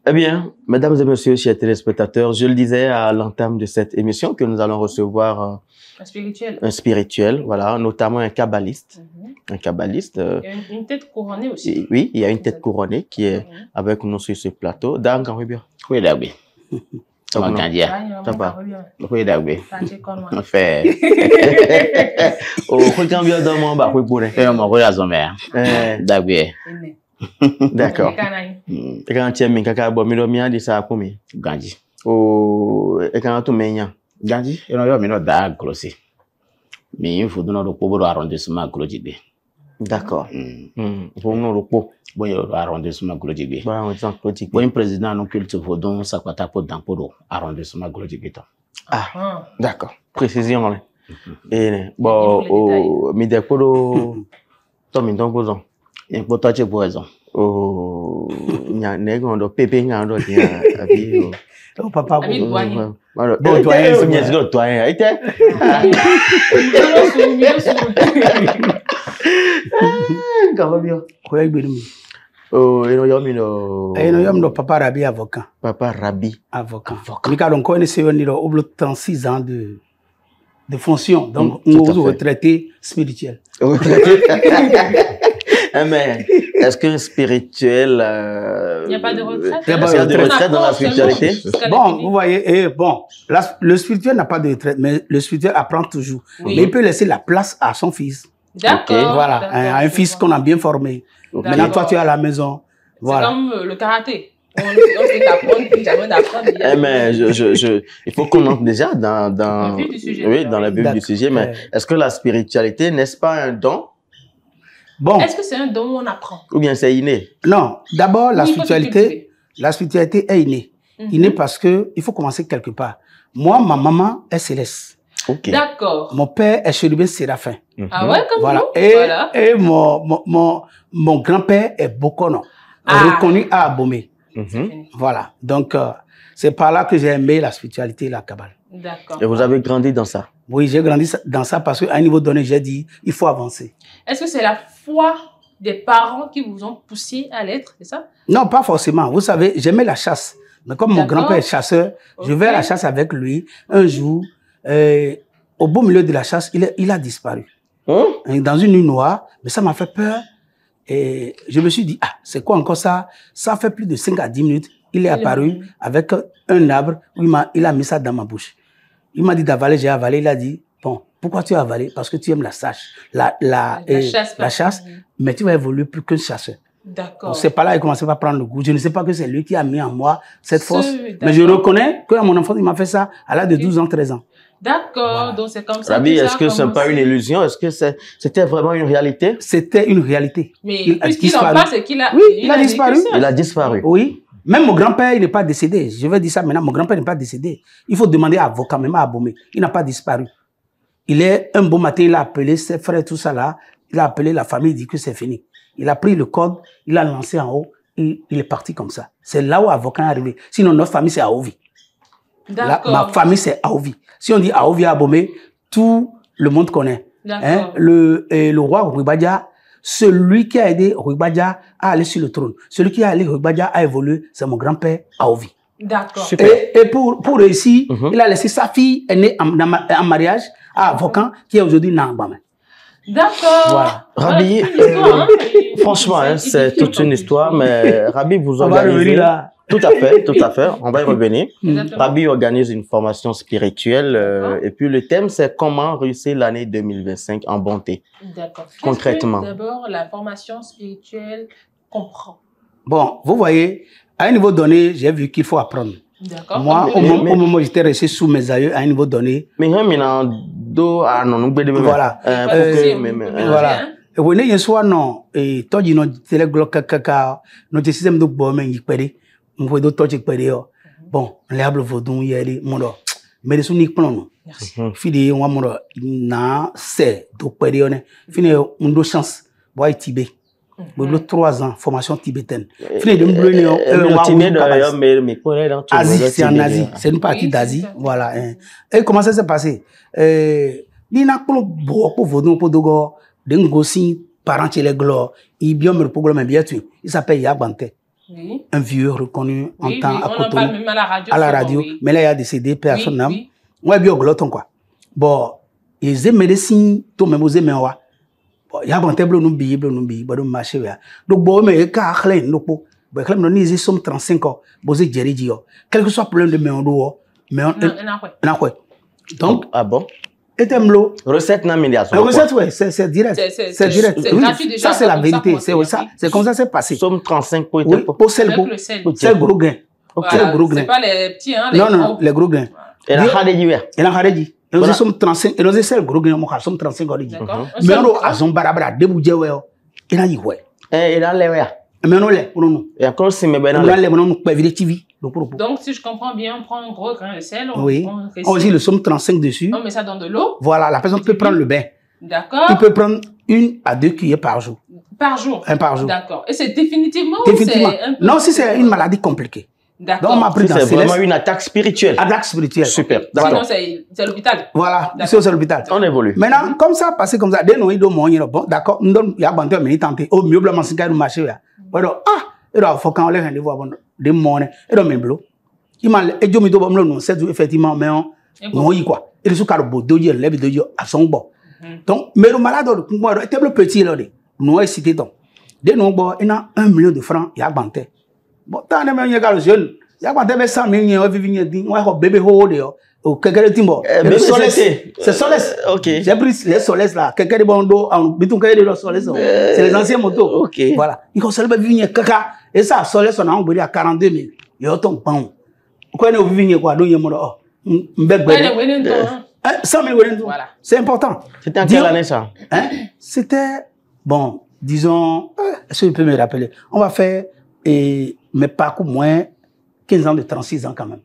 Eh bien, mesdames et messieurs, chers téléspectateurs, je le disais à l'entame de cette émission que nous allons recevoir un spirituel, voilà, notamment un kabbaliste. Un kabbaliste. Une tête couronnée aussi. Oui, il y a une tête couronnée qui est avec nous sur ce plateau. Dans bien. Oui, d'accord. Ça va grandir. Ça va. Oui, d'accord. On fait. Oh, quand bien dans mon bas, oui, pour les. Mon voyage en mer. D'accord. D'accord. Et quand tu es mis kaka bo mi do mi adi sa komi. Ganji. Oh, et quand tu menya. Ganji, et non yo mi no da closé. Mais il faut donner le pauvre arrondissement closé. D'accord. Pour nous le pauvre. Bon, arrondissement closé. Bon, arrondissement closé. Bon, président non culte vodon ça quoi tapo dans pour arrondissement closé. Ah, d'accord. Précision là. Et bon, au mi de kodo to mi don kozo. Et pour toi tu poison. Oh, nya nego ndo pepe nya ndo dia abi oh papa bon doyen c'est bien c'est doyen ite comment bien quoi gbemi oh eno yomi no papa Rabi avocat Mika donc on est au bout de 36 ans de fonction donc on est retraité spirituel. Mais est-ce qu'un spirituel... Il n'y a pas de retraite. Il y a de retraite dans la spiritualité? Bon, vous voyez, bon, le spirituel n'a pas de retraite, mais le spirituel apprend toujours. Oui. Mais il peut laisser la place à son fils. D'accord. Okay. Voilà, un fils qu'on a bien formé. Maintenant, toi, tu es à la maison. Voilà. C'est comme le karaté. On fait d'apprendre, puis jamais d'apprendre. Mais il faut qu'on entre déjà dans le vif du sujet. Oui, dans le vif du sujet. Mais est-ce que la spiritualité, n'est-ce pas un don? Bon. Est-ce que c'est un don où on apprend? Ou bien c'est inné? Non. D'abord, la spiritualité est innée. Innée parce que il faut commencer quelque part. Moi, ma maman est céleste. Okay. D'accord. Mon père est chérubin séraphin. Ah ouais, comme voilà. Vous? Et mon grand-père est Bokono, reconnu à Abomey. Voilà. Donc, c'est par là que j'ai aimé la spiritualité et la Kabbale. D'accord. Et vous avez grandi dans ça? Oui, j'ai grandi dans ça parce qu'à un niveau donné, j'ai dit, il faut avancer. Est-ce que c'est la foi des parents qui vous ont poussé à l'être, c'est ça? Non, pas forcément. Vous savez, j'aimais la chasse. Mais comme mon grand-père est chasseur, je vais à la chasse avec lui. Un jour, au beau milieu de la chasse, il a disparu. Dans une nuit noire, mais ça m'a fait peur. Et je me suis dit, ah, c'est quoi encore ça? Ça fait plus de 5 à 10 minutes. Il est apparu avec un arbre où il a mis ça dans ma bouche. Il m'a dit d'avaler, j'ai avalé. Il a dit, bon, pourquoi tu as avalé? Parce que tu aimes la chasse, mais tu vas évoluer plus qu'un chasseur. D'accord. C'est pas là qu'il commençait à prendre le goût. Je ne sais pas que c'est lui qui a mis en moi cette force. Mais je reconnais qu'à mon enfant, il m'a fait ça à l'âge de 12 ans, 13 ans. D'accord, voilà. Donc c'est comme ça. Rabi, est-ce que ce n'est pas une illusion? Est-ce que c'était vraiment une réalité? C'était une réalité. Mais puisqu'il en parle, c'est qu'il a... Oui, il a disparu. Il a disparu. Oui. Même mon grand-père, il n'est pas décédé. Je vais dire ça maintenant, mon grand-père n'est pas décédé. Il faut demander à avocat, même à Abomey. Il n'a pas disparu. Il est un beau matin, il a appelé ses frères, tout ça là. Il a appelé la famille, il dit que c'est fini. Il a pris le code, il a lancé en haut, et il est parti comme ça. C'est là où avocat est arrivé. Sinon, notre famille, c'est Aovi. Ma famille, c'est Aovi. Si on dit Aovi à Abomey, tout le monde connaît. Hein? Le roi Rubadia, celui qui a aidé Rubadia à aller sur le trône, celui qui a aidé Rubadia à évoluer, c'est mon grand-père Aovi. D'accord. Et pour réussir, il a laissé sa fille aînée en mariage à avocat qui est aujourd'hui Nambame. D'accord. Voilà. Rabi, franchement, c'est toute une histoire, mais Rabi, vous organisez... Tout à fait, on va y revenir. Rabi organise une formation spirituelle et puis le thème, c'est comment réussir l'année 2025 en bonté. D'accord. Concrètement. D'abord, la formation spirituelle comprend. Bon, vous voyez, à un niveau donné, j'ai vu qu'il faut apprendre. D'accord. Moi, au moment où j'étais resté sous mes aïeux, à un niveau donné... Voilà. Voilà. Et vous n'avez pas non, et toi, tu as notre système de bombes, bon, on l'a appelé Vaudon, il y a des modos. Mais les soniques plans, fini, on a na c'est donc période, fini, on a chance, boy Tibet. Nous 3 ans, formation tibétaine. Fini de Asie, c'est en Asie, c'est une partie d'Asie, voilà. Et comment ça s'est passé? Ni n'a pas beaucoup Vaudon pour d'un gossin parent chez les glores, il bien me problème bien tu, il s'appelle Yabante. Oui. Un vieux reconnu en temps à Cotonou. On en parle même à la radio. À la radio. Oui. Mais là, il a décédé, personne n'a. Oui. Ouais, bien, gloton, quoi. Bon, ils aiment médecine, tout même aux aimants, ouais. Bon, il y a un tableau, nous billets, bon, marché, ouais. Donc, bon, mais, car, clé, nous, bon, quand même, nous, sommes 35 ans, bon, c'est Jerry Dio. Quel que soit le problème de mes en mais on. Non, donc, ah bon? Et t'aimes-le. Recette, non, mais recette, ouais, c'est direct. C'est direct. C'est gratuit déjà. Ça, c'est la vérité. C'est comme ça, c'est passé. Somme 35 pour oui, pour sel, c'est gros grain. C'est gros grain. C'est pas les petits, hein, non, les gros grains. Et la Khadeji, et la Khadeji. Et nous sommes 35, et nous sommes gros grain, nous sommes 35 ans. Mais nous, à son barabara, débouillé, ouais. Il a dit, ouais. Et là, les ouais. Mais non, les, non. Et encore, c'est mes bénins. Les, non, nous, pas évident, TV. Donc, si je comprends bien, on prend un gros grain de sel. Oui. On dit le somme 35 dessus. On met ça dans de l'eau. Voilà, la personne peut prendre le bain. D'accord. Il peut prendre 1 à 2 cuillères par jour. Par jour. Un par jour. D'accord. Et c'est définitivement. Définitivement. Non, si c'est une maladie compliquée. D'accord. Donc, on m'a pris c'est vraiment une attaque spirituelle. Attaque spirituelle. Super. Sinon, c'est l'hôpital. Voilà. C'est l'hôpital. On évolue. Maintenant, comme ça, passé comme ça, dès nous, il doit manger. Bon, d'accord. Nous donne, il y a banté, mais il tente. Au mieux, blanc, c'est quand marché. Alors, il faut qu'on les rendez-vous avant de monnaie. Il doit même bleu. Il m'a dit, je me dois me non, c'est effectivement, mais on y quoi. Il est sous carbo, deux jours, lève deux jours à son bord. Donc, mais le malade, moi, il était le petit, là, nous, cité donc. Dès nous, il a 1 million de francs, il y a banté. Bon, tant de même, il y a le jeune. Il y a banté, mais 100 000, il y a un bébé, au quelqu'un de timbo. C'est Solès. Ok. J'ai pris les Solès là. Quelqu'un de Bondo, en bitou de los Solès. C'est les anciens motos. Ok. Voilà. Il faut seulement vivre caca. Et ça, Solès, on a envoyé à 42 000. Il y a autant de pain. Quoi, nous vivons quoi? Nous, il y a mon, 100 000 voilà. C'est important. C'était en quelle année ça? C'était, bon, disons, est-ce que tu peux me rappeler? On va faire, mes parcours moins 15 ans de 36 ans quand même.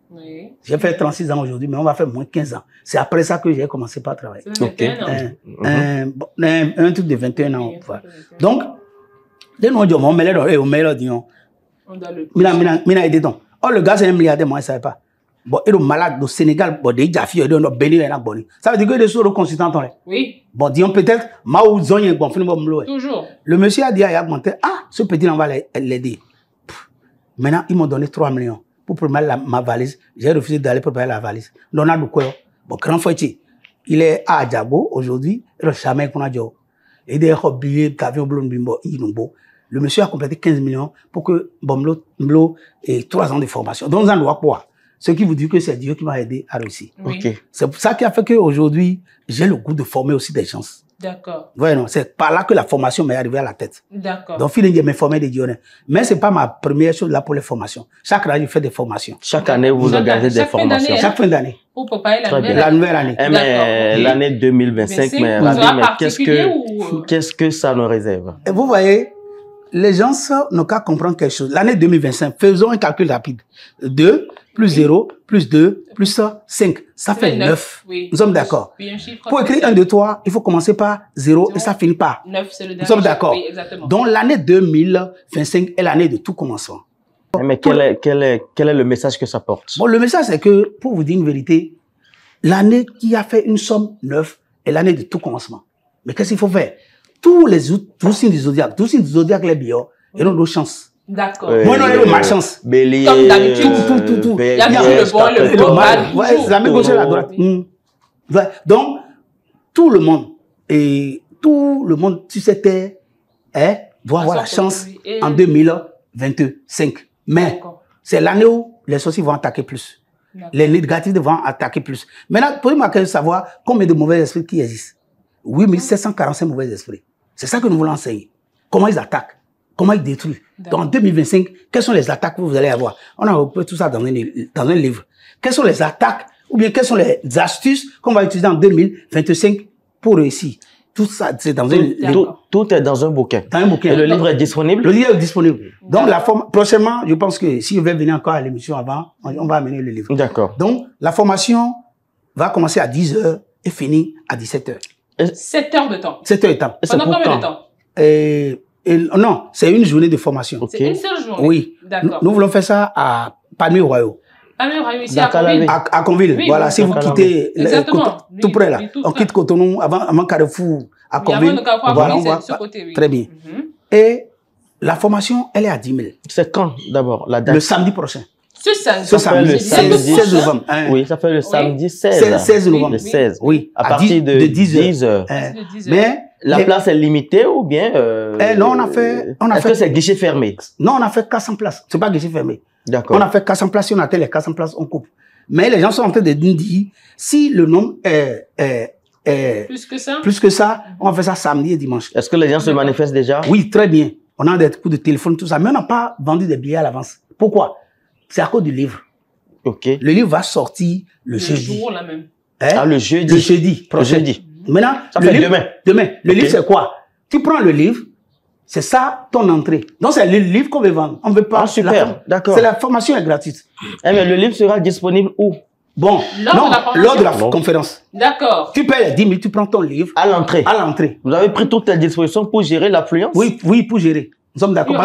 Oui. J'ai fait 36 ans aujourd'hui, mais on va faire moins 15 ans. C'est après ça que j'ai commencé par travailler. Un truc de 21 ans. Voilà. Donc, dès nous, on met les on a aidé donc. Oh, le gars, c'est un milliardaire, moi, je ne savais pas. Bon, il est malade au Sénégal, bon, des jafis, il est béni, il est béni. Ça veut dire que les choses consultantes, oui. Bon, disons peut-être, Mao Zong, bon, toujours. Le monsieur a dit à Yagmonte, ce petit, on va l'aider. Maintenant, ils m'ont donné 3 millions pour préparer ma valise. J'ai refusé d'aller préparer la valise. Donc, on a du quoi? Bon, grand fouettier. Il est à Adjabo aujourd'hui, il est jamais qu'on a dit. Il est oublié, camion blond bimbo, inumbo. Le monsieur a complété 15 millions pour que Bomlo ait 3 ans de formation. Donc, on en doit pouvoir. Ce qui vous dit que c'est Dieu qui m'a aidé à réussir. Oui. Okay. C'est ça qui a fait qu'aujourd'hui, j'ai le goût de former aussi des gens. D'accord. Voyez, non, c'est par là que la formation m'est arrivée à la tête. D'accord. Donc, il m'a formé des Dieu. Mais c'est pas ma première chose là pour les formations. Chaque année, je fais des formations. Chaque année, vous organisez des formations. Chaque fin d'année. Pour préparer la nouvelle année. Mais l'année 2025, mais qu'est-ce que ça nous réserve? Et vous voyez, les gens n'ont qu'à comprendre quelque chose. L'année 2025, faisons un calcul rapide. 2 plus 0 plus 2 plus 5. Ça fait 9. Oui. Nous sommes d'accord. Pour écrire 1, 2, 3, il faut commencer par 0 et ça finit par 9. C'est le dernier. Nous sommes d'accord. Oui, exactement. Donc l'année 2025 est l'année de tout commencement. Mais quel est le message que ça porte? Bon, le message, c'est que, pour vous dire une vérité, l'année qui a fait une somme 9 est l'année de tout commencement. Mais qu'est-ce qu'il faut faire? Tous signes du zodiaque, les bio, ils ont nos chances. D'accord. Moi, non, il y a malchance. Bélier. Comme d'habitude. Tout. Il y a le bon, le mal. Ouais, la main gauche et la droite. Donc, tout le monde, si c'était, doit avoir la chance en 2025. Mais, c'est l'année où les sorciers vont attaquer plus. Les négatifs vont attaquer plus. Maintenant, posez-moi question de savoir combien de mauvais esprits qui existent. 8745 mauvais esprits. C'est ça que nous voulons enseigner. Comment ils attaquent, comment ils détruisent. Donc en 2025, quelles sont les attaques que vous allez avoir? On a repris tout ça dans un livre. Quelles sont les attaques ou bien quelles sont les astuces qu'on va utiliser en 2025 pour réussir? Tout ça, c'est dans un livre. Tout est dans un bouquin. Dans un bouquin. Et le livre est disponible? Le livre est disponible. Donc prochainement, je pense que si je vais venir encore à l'émission avant, on va amener le livre. D'accord. Donc la formation va commencer à 10h et finir à 17h. 7 heures de temps. 7 heures de temps. Pendant combien de temps? Non, c'est une journée de formation. C'est une seule journée? Oui. D'accord. Nous voulons faire ça à Palmier-Royaux. Palmier-Royaux, ici à Conville. À Conville, oui, voilà. Si vous quittez tout près là, on quitte Cotonou avant Carrefour à Conville. Voilà, on voit ce côté, oui. Très bien. Et La formation, elle est à 10 000. C'est quand, d'abord, la date? Le samedi prochain. Ce samedi. Ce samedi, le 16 novembre. Oui, ça fait le samedi 16. 16 novembre. Le 16. Oui. À partir de 10 heures. Mais la place est limitée ou bien... non, on a fait... Est-ce que c'est guichet fermé? Non, on a fait 400 places. C'est pas guichet fermé. D'accord. On a fait 400 places. Si on atteint les 400 places, on coupe. Mais les gens sont en train de nous dire, si le nombre est plus que ça, on va faire ça samedi et dimanche. Est-ce que les gens se manifestent déjà? Oui, très bien. On a des coups de téléphone, tout ça. Mais on n'a pas vendu des billets à l'avance. Pourquoi? C'est à cause du livre. Ok. Le livre va sortir le jeudi. Jour, là même. Le jeudi. Le jeudi. Le jeudi. Maintenant, ça fait livre, demain. Demain. Le livre, c'est quoi? Tu prends le livre, c'est ça ton entrée. Donc, c'est le livre qu'on veut vendre. On veut pas. Ah, super. D'accord. C'est la formation est gratuite. Mais le livre sera disponible où? Bon, lors de la conférence. D'accord. Tu payes les 10 000, tu prends ton livre. À l'entrée. À l'entrée. Vous avez pris toutes les dispositions pour gérer l'affluence? Oui, pour gérer. Nous sommes d'accord.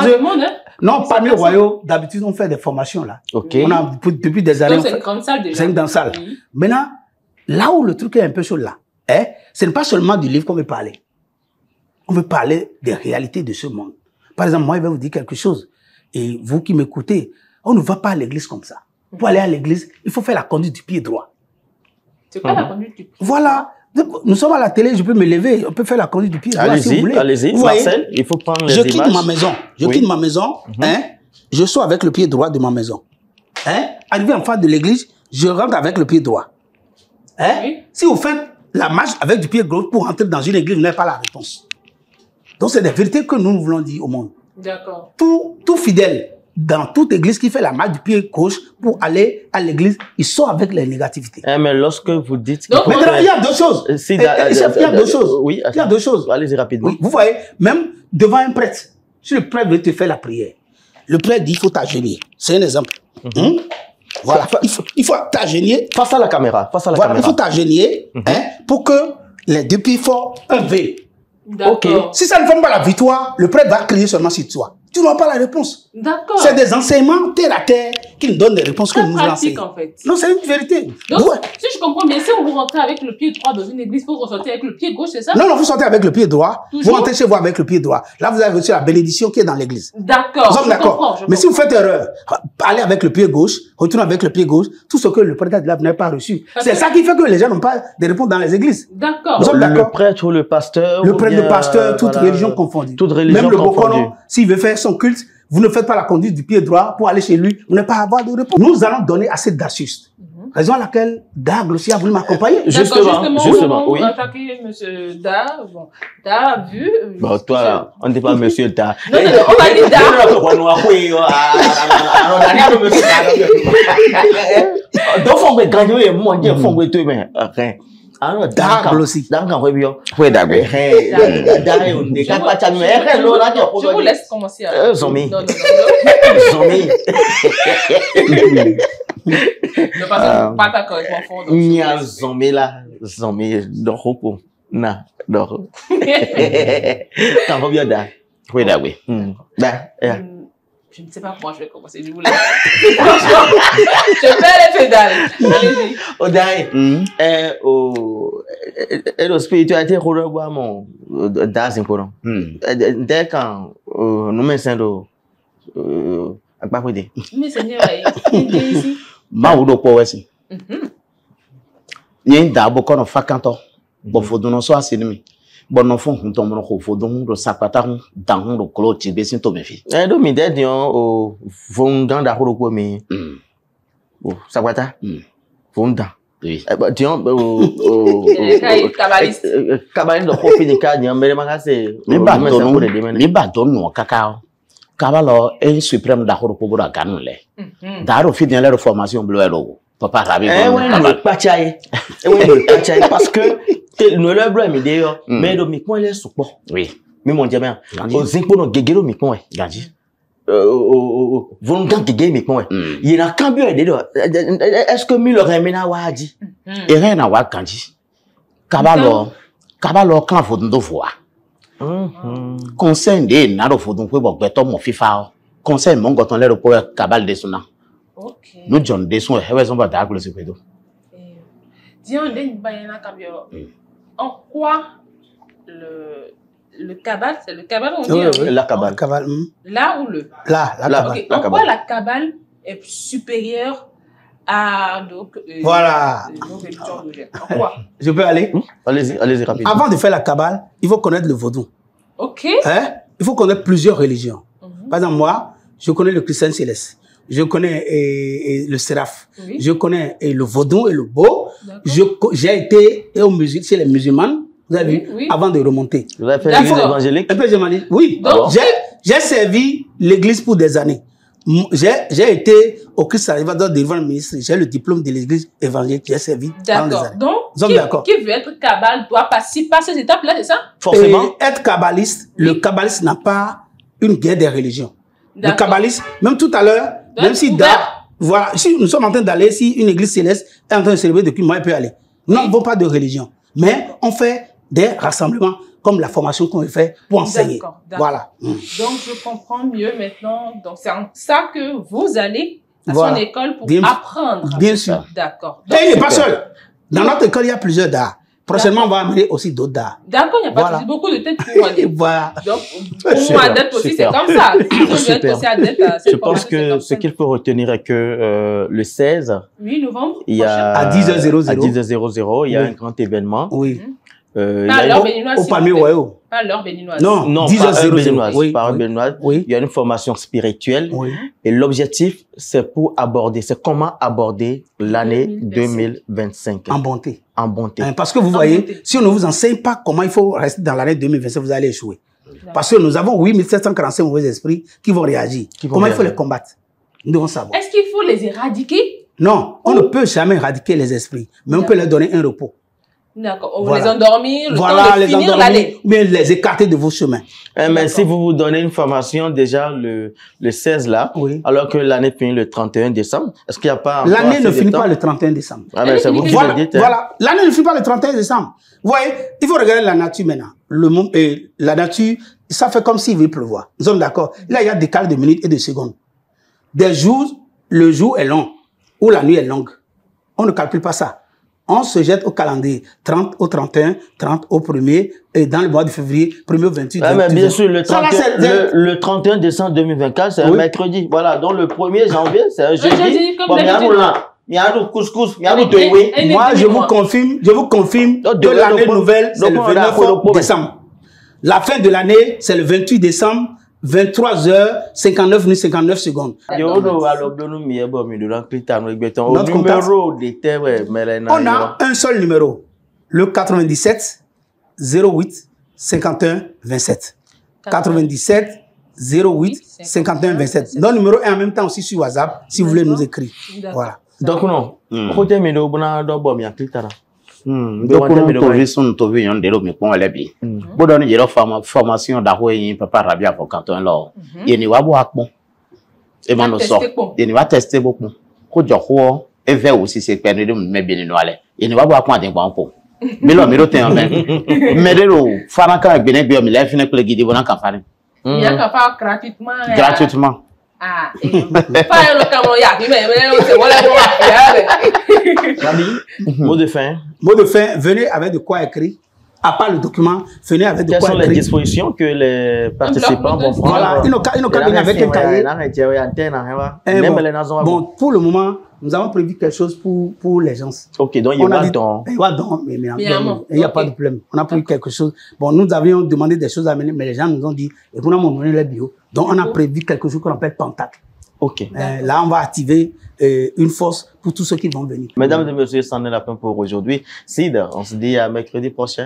Non, parmi les royaux, d'habitude, on fait des formations là. Ok. On a, depuis des années. Donc, c'est une grande salle déjà. C'est une grande salle. Oui. Maintenant, là où le truc est un peu chaud là, ce n'est pas seulement du livre qu'on veut parler. On veut parler des réalités de ce monde. Par exemple, moi, je vais vous dire quelque chose. Et vous qui m'écoutez, on ne va pas à l'église comme ça. Pour aller à l'église, il faut faire la conduite du pied droit. C'est quoi la conduite du pied droit? Voilà. Nous sommes à la télé, je peux me lever, on peut faire la conduite du pied droit si vous voulez. Allez-y, Marcel, il faut prendre les images. Je quitte ma maison, je sors avec le pied droit de ma maison. Arrivé en face de l'église, je rentre avec le pied droit. Oui. Si vous faites la marche avec du pied gauche pour rentrer dans une église, vous n'avez pas la réponse. Donc c'est des vérités que nous voulons dire au monde. D'accord. Tout fidèle dans toute église qui fait la marche du pied gauche pour aller à l'église, ils sont avec les négativités. Mais lorsque vous dites... Donc, il y a deux choses. Il y a deux choses. Oui, il y a deux choses. Allez-y rapidement. Oui, vous voyez, même devant un prêtre, si le prêtre veut te faire la prière, le prêtre dit il faut t'agenouiller. C'est un exemple. Voilà. Il faut t'agenouiller. Face à la caméra. Voilà, il faut t'agenouiller pour que les deux pieds font un V. Ok. Si ça ne forme pas la victoire, le prêtre va crier seulement sur toi. Tu n'auras pas la réponse. D'accord. C'est des enseignements terre à terre qui nous donnent des réponses que nous enseignons. En fait. Non, c'est une vérité. Donc, si je comprends bien, si vous rentrez avec le pied droit dans une église, il faut ressortir avec le pied gauche, c'est ça? Non, vous sortez avec le pied droit. Toujours? Vous rentrez chez vous avec le pied droit. Là, vous avez reçu la bénédiction qui est dans l'église. D'accord. Nous sommes d'accord. Mais si vous faites erreur, allez avec le pied gauche, retournez avec le pied gauche, tout ce que le prêtre là, vous n'avez pas reçu. C'est ça qui fait que les gens n'ont pas de réponse dans les églises. D'accord. Nous sommes d'accord. Le prêtre ou le pasteur. Le prêtre, le pasteur, toute religion confondue. Toute religion confondue. Même le confondue. Bokono, s'il veut faire son culte, vous ne faites pas la conduite du pied droit pour aller chez lui, vous n'allez pas avoir de réponse. Nous allons donner assez d'astuces. Raison à laquelle Da Glossi a voulu m'accompagner. Justement, oui. Attaquer monsieur Da, bon, Da a vu. Bon, toi là, on ne dit pas monsieur Da. Non, on va dire Da. Donc, faut que gagner moi, il faut que tu me. Alors, Da Glossi. Da quand bien. Oui, d'accord. Je vous laisse commencer. Zombie. Non. Zombie. Ne pas d'accord avec mon fond. Il y a un zombie là. Zombie, d'or. Na, d'or. T'en reviens là. Oui, d'accord. Je ne sais pas comment je vais commencer. Je vous laisse. Franchement, je perds les pédales. Allez-y. Odaï, la spiritualité, mon d'azim pour nous. Dès quand nous mettons à quoi vous dire? Mais Seigneur, il est ici. Maoudo Powesi. Il y a un d'abo qu'on a fait quand on faut donner soit cinéma. Bon, non, faut qu'on tombe au fond de sapata dans le clos de Bessin Tomefi. Donc, il y a un fondant d'arro pour me. Sapata? Fondant. Oui. Tiens, cabaliste. Cabaliste de Profinica, il y a un mélange. Mais bâton, non, cacao. Cabalo est suprême d'arro pour la canule. D'arro fit dans la formation bleu. Papa Rabi. Parce que nous le bleu mais d'ailleurs mais le micro est support. Oui. Mais mon diamant au zinc no gegero micro Gadi. Volontaire gege micro. Il y a cambio est-ce que mi le remena wa dit et rien à voir Gadi. Cabalo quand faut de voir. Conseil de naro faut donc pour beto mon FIFA. Conseil mon goton le pour cabal de sona. OK. Nous John de son raison pas d'accord ce pédo. Dis on den bayana cambio. En quoi le cabale, c'est le cabale on dit. La cabale. Là ou le? Là, la cabale. Okay. En quoi la cabale est supérieure à donc, voilà. En quoi? Je peux aller? Allez-y rapidement. Avant de faire la cabale, il faut connaître le vaudou. Ok. Hein? Il faut connaître plusieurs religions. Par exemple, moi, je connais le Christian céleste. Je connais le séraph. Oui. Je connais le vaudou et le beau. J'ai été chez les musulmans, vous avez vu, avant de remonter. Vous avez fait l'église évangélique? Un peu évangélique, oui. J'ai servi l'église pour des années. J'ai été au Christ Salvador devant le ministre. J'ai le diplôme de l'église évangélique. J'ai servi pendant des années. Donc, qui veut être kabbal doit passer par ces étapes-là, c'est ça? Forcément. Être kabbaliste, le kabbaliste n'a pas une guerre des religions. Le kabbaliste, même tout à l'heure, même si voilà, si nous sommes en train d'aller, si une église céleste est en train de célébrer depuis moi, elle peut aller. Nous n'avons pas de religion. Mais on fait des rassemblements comme la formation qu'on fait pour enseigner. Voilà. Donc, je comprends mieux maintenant. Donc, c'est en ça que vous allez à son école pour apprendre. Bien sûr. D'accord. Et il n'est pas seul. Dans notre école, il y a plusieurs dards. Prochainement, on va amener aussi d'autres dards. D'accord, il n'y a pas de beaucoup de têtes pour moi. Voilà. Donc, pour moi, adepte aussi, c'est comme ça. Je pense que ce qu'il faut retenir est que le 16 novembre, il y a, à 10h00, il y a un grand événement. Oui. Pas l'heure béninoise. Au Palmier Royaux. Pas l'heure béninoise. Non, pas l'heure béninoise. Par béninoise. Il y a une formation spirituelle. Oui. Et l'objectif, c'est pour aborder, c'est comment aborder l'année 2025. En bonté. En bonté. Parce que vous voyez, si on ne vous enseigne pas comment il faut rester dans l'année 2025, vous allez échouer. Parce que nous avons 8745 mauvais esprits qui vont réagir. Comment il faut les combattre? Nous devons savoir. Est-ce qu'il faut les éradiquer? Non, on ne peut jamais éradiquer les esprits, mais on peut leur donner un repos. D'accord. Voilà. Les endormir, le temps de finir l'année. Mais les écarter de vos chemins. Mais si vous vous donnez une formation déjà le 16 là, alors que l'année finit le 31 décembre, est-ce qu'il n'y a pas... L'année ne finit pas le 31 décembre. Ah, mais c'est vous qui le dites. Voilà. L'année ne finit pas le 31 décembre. Vous voyez, il faut regarder la nature maintenant. Le monde et la nature, ça fait comme s'il veut pleuvoir. Nous sommes d'accord. Là, il y a des décalage de minutes et de secondes. Des jours, le jour est long ou la nuit est longue. On ne calcule pas ça. On se jette au calendrier 30 au 31, 30 au 1er, et dans le mois de février, 1er au 28. Mais bien sûr, le 31 décembre 2024, c'est un mercredi. Voilà, donc le 1er janvier, c'est un jeudi. Moi, je vous confirme que l'année nouvelle, c'est le 29 décembre. La fin de l'année, c'est le 28 décembre. 23h59 minutes 59 secondes. On a un seul numéro, le 97 08 51 27. 97 08 51 27. Notre numéro est en même temps aussi sur WhatsApp si vous voulez nous écrire. Voilà. Donc non. Donc on trouve son trouvé un délo mais pour aller bien. Bon donner j'ai formation d'ahoué papa rabia pour canton là. Il n'y va pas bon. Et ben nous sort. Il va tester beaucoup. Ko joxo et vers aussi c'est perdu de me bien no aller. Il n'y va pas point d'un bon pour. Mais là mais l'autre en même. Mais de faranka bien bien mais là fin que le guide bon en campagne. Il y a qu'à faire gratuitement. Gratuitement. Ah, pas le camion ya, mais c'est voilà mot de fin. Mot de fin, venez avec de quoi écrire. À part le document, venez avec de quoi écrire. Quelles sont les dispositions que les participants vont prendre? Voilà, ils n'ont qu'à venir avec un cahier. Bon, pour le moment, nous avons prévu quelque chose pour les gens. Ok, donc il y a don. Il y a don, mais il n'y a pas de problème. On a prévu quelque chose. Bon, nous avions demandé des choses à mener, mais les gens nous ont dit, et vous n'avez donné les bio. Donc, on a prévu quelque chose qu'on appelle Pentacle. Ok. Là, on va activer une force pour tous ceux qui vont venir. Mesdames et messieurs, c'en est la fin pour aujourd'hui. Sid, on se dit à mercredi prochain.